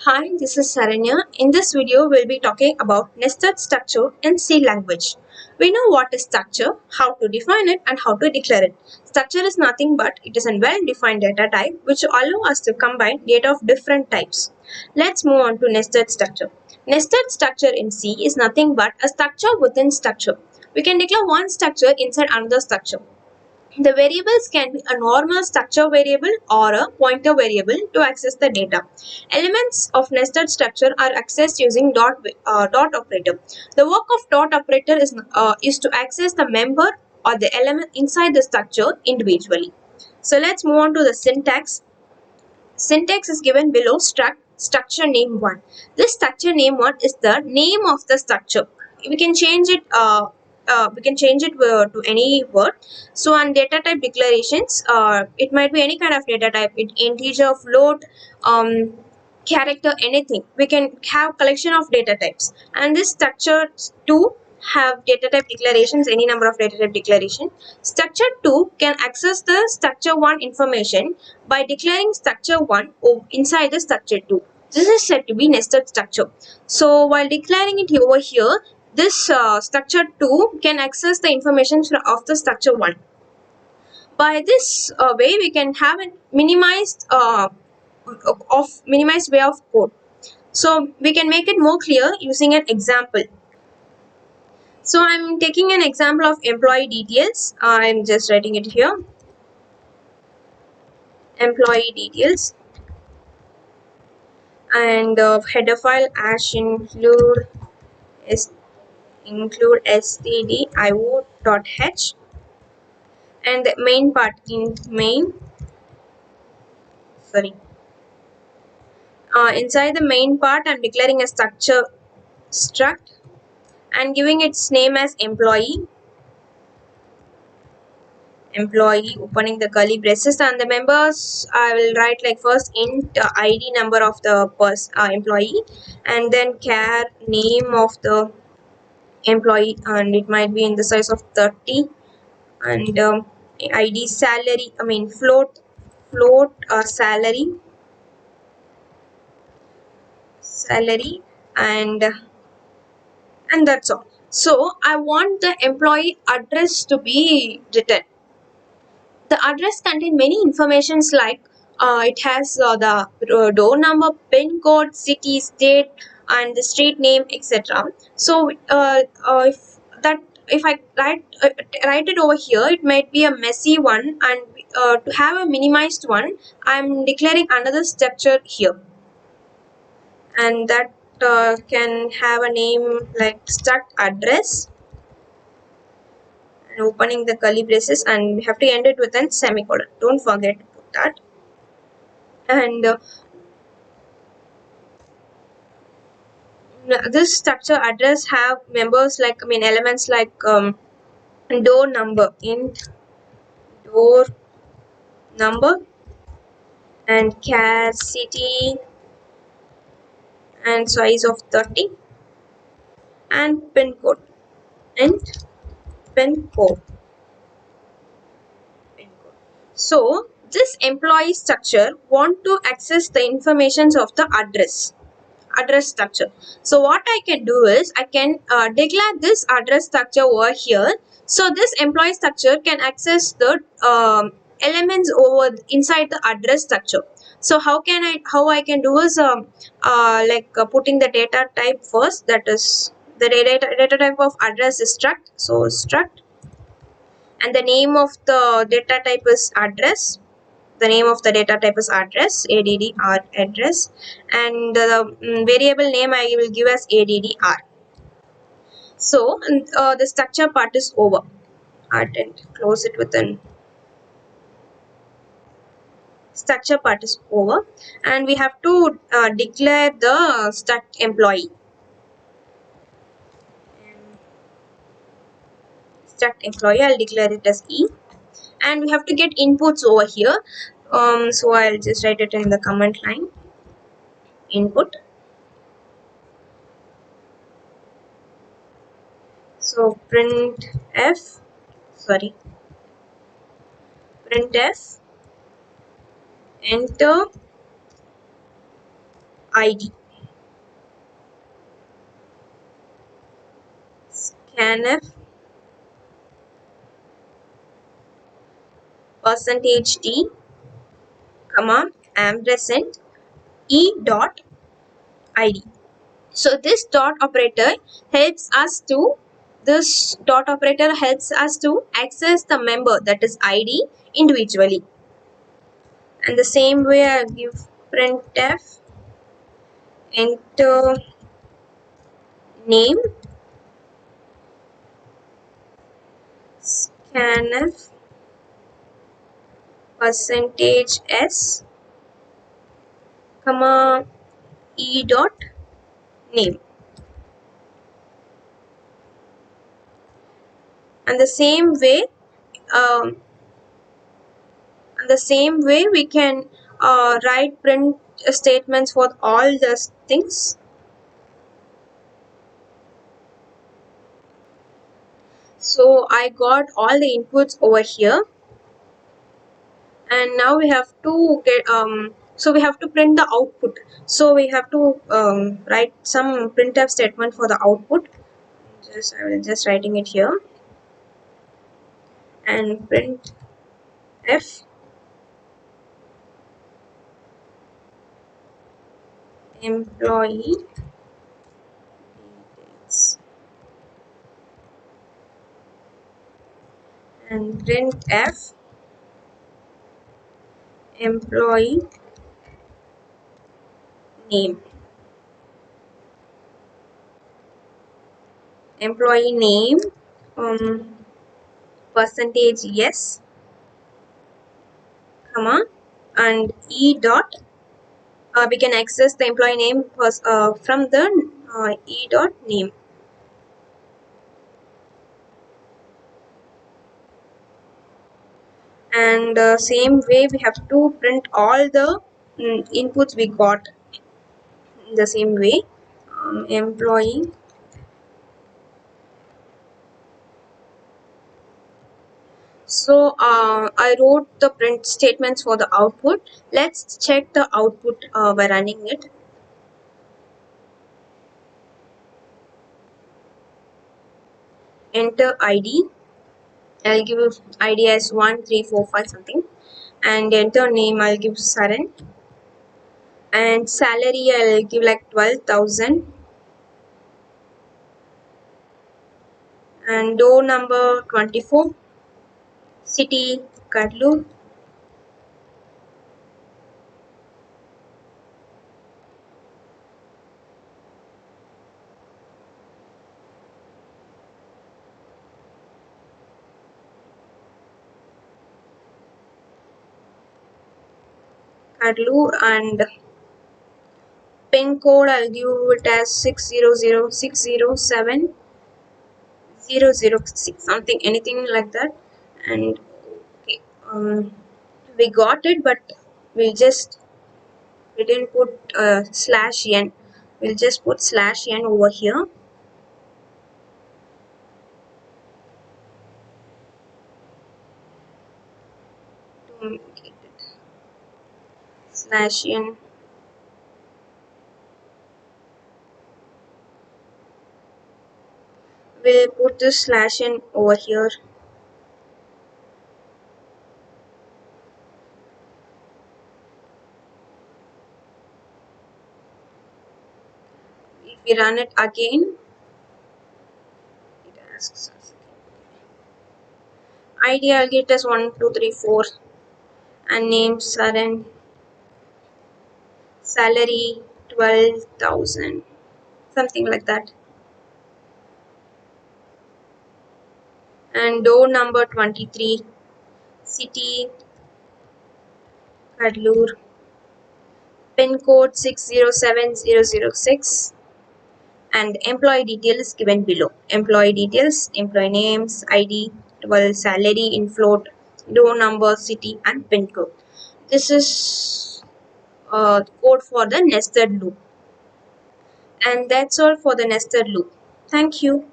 Hi, this is Saranya. In this video, we'll be talking about nested structure in C language. We know what is structure, how to define it, and how to declare it. Structure is nothing but it is a well-defined data type which allow us to combine data of different types. Let's move on to nested structure. Nested structure in C is nothing but a structure within structure. We can declare one structure inside another structure. The variables can be a normal structure variable or a pointer variable to access the data. Elements of nested structure are accessed using dot operator. The work of dot operator is to access the member or the element inside the structure individually. So let's move on to the syntax. Syntax is given below structure name 1. This structure name 1 is the name of the structure. We can change it to any word. So on data type declarations, it might be any kind of data type, integer, float, character, anything. We can have collection of data types, and this structure 2 have data type declarations, any number of data type declaration. Structure 2 can access the structure 1 information by declaring structure 1 inside the structure 2. This is said to be nested structure. So while declaring it over here, this structure 2 can access the information of the structure 1. By this way, we can have a minimized way of code. So we can make it more clear using an example. So I'm taking an example of employee details. I'm just writing it here. Employee details, and header file ash include stdio.h, and the main part in main. Sorry. Inside the main part, I'm declaring a structure struct and giving its name as employee, opening the curly braces, and the members I will write like first int id, number of the employee, and then char, name of the employee, and it might be in the size of 30, and id, salary, float salary, and that's all. So I want the employee address to be written. The address contains many informations like it has the door number, pin code, city, state, and the street name, etc. So if I write it over here, it might be a messy one, and to have a minimized one, I'm declaring another structure here, and that can have a name like struct address, and opening the curly braces, and we have to end it with a semicolon. Don't forget to put that. And this structure address have members like elements like door number, int door number, and char, city, and size of 30, and pin code, int pin code. So this employee structure want to access the informations of the address structure. So what I can do is I can declare this address structure over here. So this employee structure can access the elements over inside the address structure. So how I can do is putting the data type first, that is the data type of address is struct. So struct, and the name of the data type is address. The name of the data type is address, addr address, and the variable name I will give as addr. So the structure part is over. And close it with an structure part is over, and we have to declare the struct employee. Struct employee, I'll declare it as e, and we have to get inputs over here. So I'll just write it in the command line. Input. So printf enter ID. Scanf percentage D, comma, ampersand E dot ID. So this dot operator helps us to access the member, that is ID, individually. And the same way I'll give printf enter name scanf percentage s, comma, e dot name. And um, the same way we can write print statements for all the things. So I got all the inputs over here, and now we have to get so we have to print the output. So we have to write some printf statement for the output. I will just writing it here. And print f employee details, and print f employee name. Employee name, percentage yes, comma, and e dot we can access the employee name from the e dot name. And same way we have to print all the inputs we got in the same way. Employee so I wrote the print statements for the output. Let's check the output by running it. Enter ID. I'll give ID as 1345 something, and enter name I'll give Saran, and salary I'll give like 12,000, and door number 24, city Kadlur, and pin code I'll give it as 600607006 something, anything like that. And okay, we got it, but we didn't put slash n. We'll just put slash n over here. To get it. Slash n. We'll put this slash n over here. If we run it again, it asks us. ID I'll get as 1234, and name Saran, salary 12,000, something like that. And door number 23, city Kadlur, pin code 607006, and employee detail is given below. Employee details, employee names, ID, salary in float, door number, city, and pin code. This is code for the nested loop. And that's all for the nested loop. Thank you.